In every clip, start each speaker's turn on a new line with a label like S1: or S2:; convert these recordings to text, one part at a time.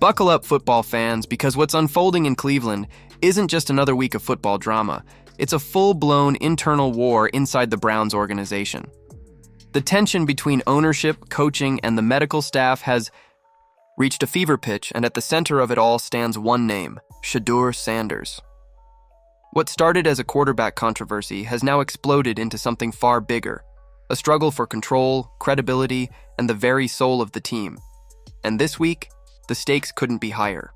S1: Buckle up, football fans, because what's unfolding in Cleveland isn't just another week of football drama. It's a full-blown internal war inside the Browns organization. The tension between ownership, coaching, and the medical staff has reached a fever pitch, and at the center of it all stands one name: Shedeur Sanders. What started as a quarterback controversy has now exploded into something far bigger, a struggle for control, credibility, and the very soul of the team. And this week, the stakes couldn't be higher.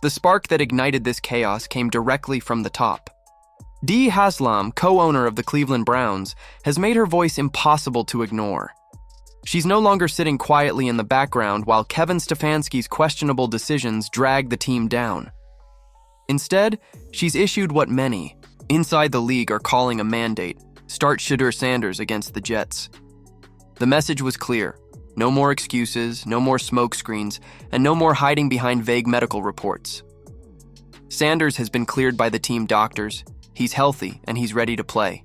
S1: The spark that ignited this chaos came directly from the top. Dee Haslam, co-owner of the Cleveland Browns, has made her voice impossible to ignore. She's no longer sitting quietly in the background while Kevin Stefanski's questionable decisions drag the team down. Instead, she's issued what many inside the league are calling a mandate: start Shedeur Sanders against the Jets. The message was clear: no more excuses, no more smokescreens, and no more hiding behind vague medical reports. Sanders has been cleared by the team doctors. He's healthy and he's ready to play.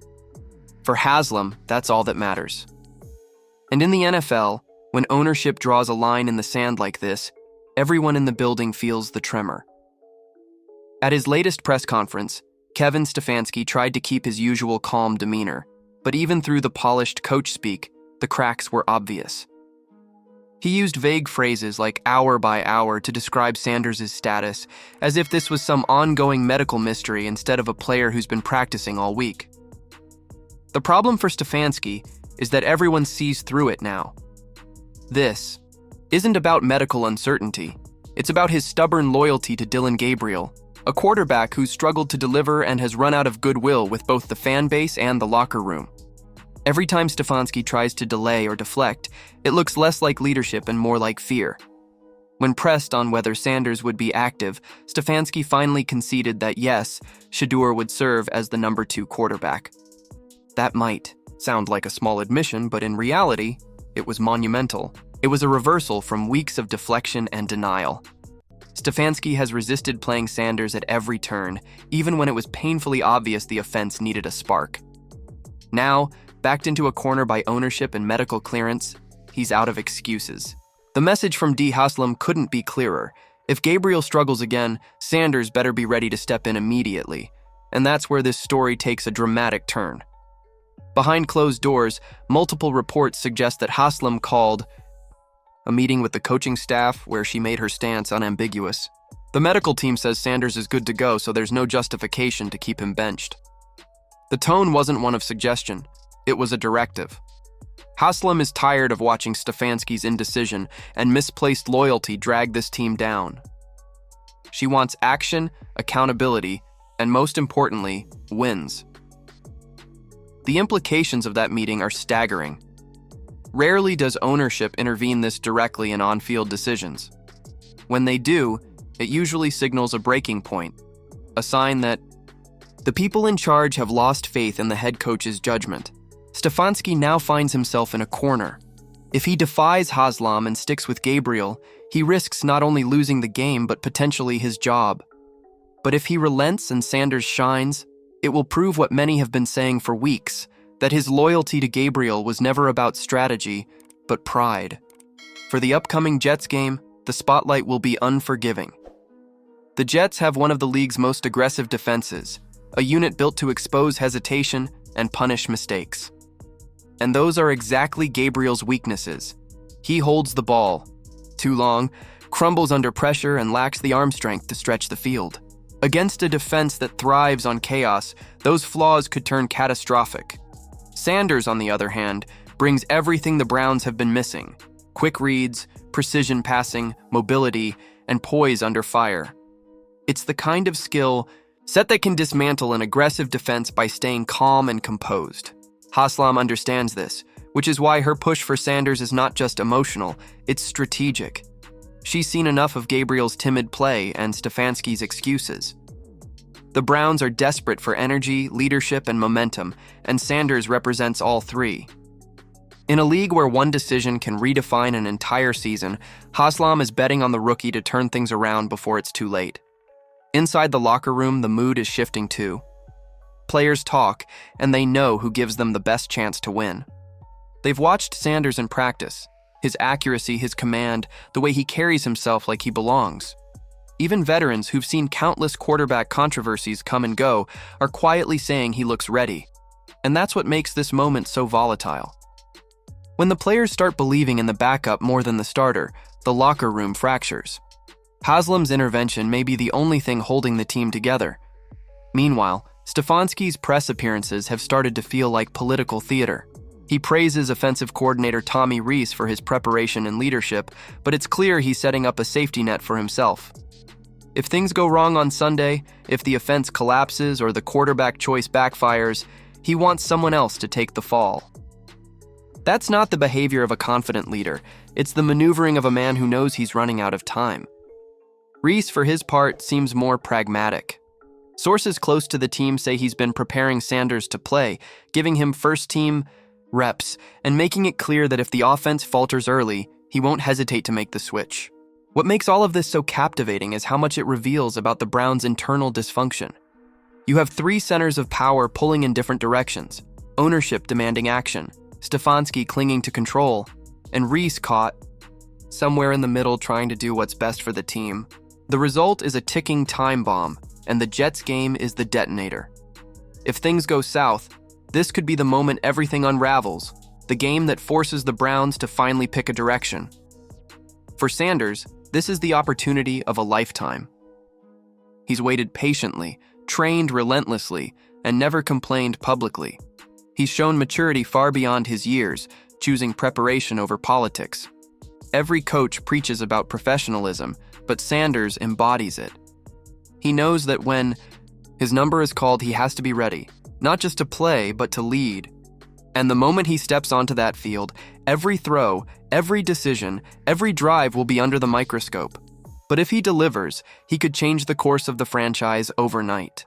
S1: For Haslam, that's all that matters. And in the NFL, when ownership draws a line in the sand like this, everyone in the building feels the tremor. At his latest press conference, Kevin Stefanski tried to keep his usual calm demeanor, but even through the polished coach speak, the cracks were obvious. He used vague phrases like hour by hour to describe Sanders' status, as if this was some ongoing medical mystery instead of a player who's been practicing all week. The problem for Stefanski is that everyone sees through it now. This isn't about medical uncertainty. It's about his stubborn loyalty to Dillon Gabriel, a quarterback who's struggled to deliver and has run out of goodwill with both the fan base and the locker room. Every time Stefanski tries to delay or deflect, it looks less like leadership and more like fear. When pressed on whether Sanders would be active, Stefanski finally conceded that yes, Shedeur would serve as the number 2 quarterback. That might sound like a small admission, but in reality, it was monumental. It was a reversal from weeks of deflection and denial. Stefanski has resisted playing Sanders at every turn, even when it was painfully obvious the offense needed a spark. Now, backed into a corner by ownership and medical clearance, he's out of excuses. The message from Dee Haslam couldn't be clearer. If Gabriel struggles again, Sanders better be ready to step in immediately. And that's where this story takes a dramatic turn. Behind closed doors, multiple reports suggest that Haslam called a meeting with the coaching staff where she made her stance unambiguous. The medical team says Sanders is good to go, so there's no justification to keep him benched. The tone wasn't one of suggestion. It was a directive. Haslam is tired of watching Stefanski's indecision and misplaced loyalty drag this team down. She wants action, accountability, and most importantly, wins. The implications of that meeting are staggering. Rarely does ownership intervene this directly in on-field decisions. When they do, it usually signals a breaking point, a sign that the people in charge have lost faith in the head coach's judgment. Stefanski now finds himself in a corner. If he defies Haslam and sticks with Gabriel, he risks not only losing the game but potentially his job. But if he relents and Sanders shines, it will prove what many have been saying for weeks, that his loyalty to Gabriel was never about strategy, but pride. For the upcoming Jets game, the spotlight will be unforgiving. The Jets have one of the league's most aggressive defenses, a unit built to expose hesitation and punish mistakes. And those are exactly Gabriel's weaknesses. He holds the ball too long, crumbles under pressure, and lacks the arm strength to stretch the field. Against a defense that thrives on chaos, those flaws could turn catastrophic. Sanders, on the other hand, brings everything the Browns have been missing: quick reads, precision passing, mobility, and poise under fire. It's the kind of skill set that can dismantle an aggressive defense by staying calm and composed. Haslam understands this, which is why her push for Sanders is not just emotional, it's strategic. She's seen enough of Gabriel's timid play and Stefanski's excuses. The Browns are desperate for energy, leadership, and momentum, and Sanders represents all three. In a league where one decision can redefine an entire season, Haslam is betting on the rookie to turn things around before it's too late. Inside the locker room, the mood is shifting too. Players talk, and they know who gives them the best chance to win. They've watched Sanders in practice. His accuracy, his command, the way he carries himself like he belongs. Even veterans who've seen countless quarterback controversies come and go are quietly saying he looks ready. And that's what makes this moment so volatile. When the players start believing in the backup more than the starter, the locker room fractures. Haslam's intervention may be the only thing holding the team together. Meanwhile, Stefanski's press appearances have started to feel like political theater. He praises offensive coordinator Tommy Rees for his preparation and leadership, but it's clear he's setting up a safety net for himself. If things go wrong on Sunday, if the offense collapses or the quarterback choice backfires, he wants someone else to take the fall. That's not the behavior of a confident leader. It's the maneuvering of a man who knows he's running out of time. Rees, for his part, seems more pragmatic. Sources close to the team say he's been preparing Sanders to play, giving him first-team reps, and making it clear that if the offense falters early, he won't hesitate to make the switch. What makes all of this so captivating is how much it reveals about the Browns' internal dysfunction. You have three centers of power pulling in different directions, ownership demanding action, Stefanski clinging to control, and Rees caught somewhere in the middle trying to do what's best for the team. The result is a ticking time bomb, and the Jets' game is the detonator. If things go south, this could be the moment everything unravels, the game that forces the Browns to finally pick a direction. For Sanders, this is the opportunity of a lifetime. He's waited patiently, trained relentlessly, and never complained publicly. He's shown maturity far beyond his years, choosing preparation over politics. Every coach preaches about professionalism, but Sanders embodies it. He knows that when his number is called, he has to be ready, not just to play, but to lead. And the moment he steps onto that field, every throw, every decision, every drive will be under the microscope. But if he delivers, he could change the course of the franchise overnight.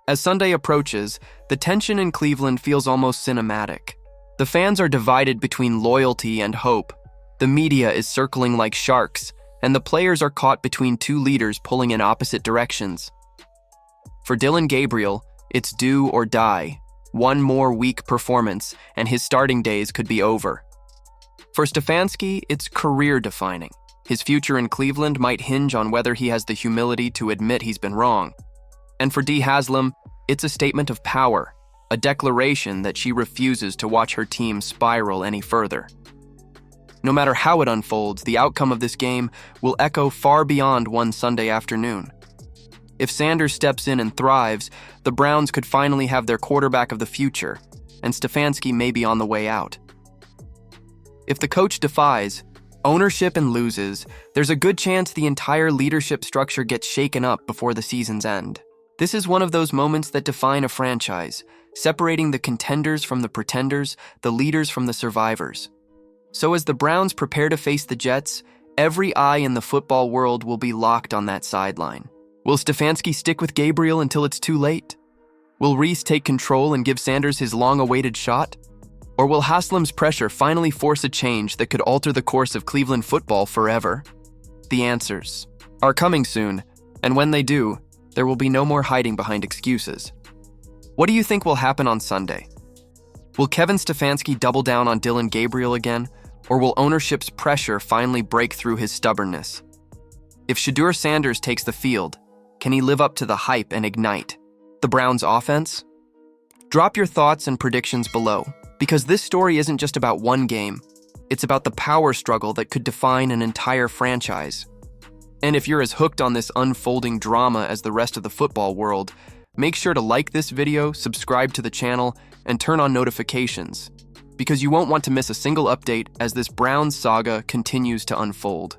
S1: As Sunday approaches, the tension in Cleveland feels almost cinematic. The fans are divided between loyalty and hope. The media is circling like sharks, and the players are caught between two leaders pulling in opposite directions. For Dillon Gabriel, it's do or die. One more weak performance, and his starting days could be over. For Stefanski, it's career-defining. His future in Cleveland might hinge on whether he has the humility to admit he's been wrong. And for Dee Haslam, it's a statement of power, a declaration that she refuses to watch her team spiral any further. No matter how it unfolds, the outcome of this game will echo far beyond one Sunday afternoon. If Sanders steps in and thrives, the Browns could finally have their quarterback of the future, and Stefanski may be on the way out. If the coach defies ownership and loses, there's a good chance the entire leadership structure gets shaken up before the season's end. This is one of those moments that define a franchise, separating the contenders from the pretenders, the leaders from the survivors. So as the Browns prepare to face the Jets, every eye in the football world will be locked on that sideline. Will Stefanski stick with Gabriel until it's too late? Will Rees take control and give Sanders his long-awaited shot? Or will Haslam's pressure finally force a change that could alter the course of Cleveland football forever? The answers are coming soon, and when they do, there will be no more hiding behind excuses. What do you think will happen on Sunday? Will Kevin Stefanski double down on Dillon Gabriel again, or will ownership's pressure finally break through his stubbornness? If Shedeur Sanders takes the field, can he live up to the hype and ignite the Browns' offense? Drop your thoughts and predictions below, because this story isn't just about one game. It's about the power struggle that could define an entire franchise. And if you're as hooked on this unfolding drama as the rest of the football world, make sure to like this video, subscribe to the channel, and turn on notifications, because you won't want to miss a single update as this Browns saga continues to unfold.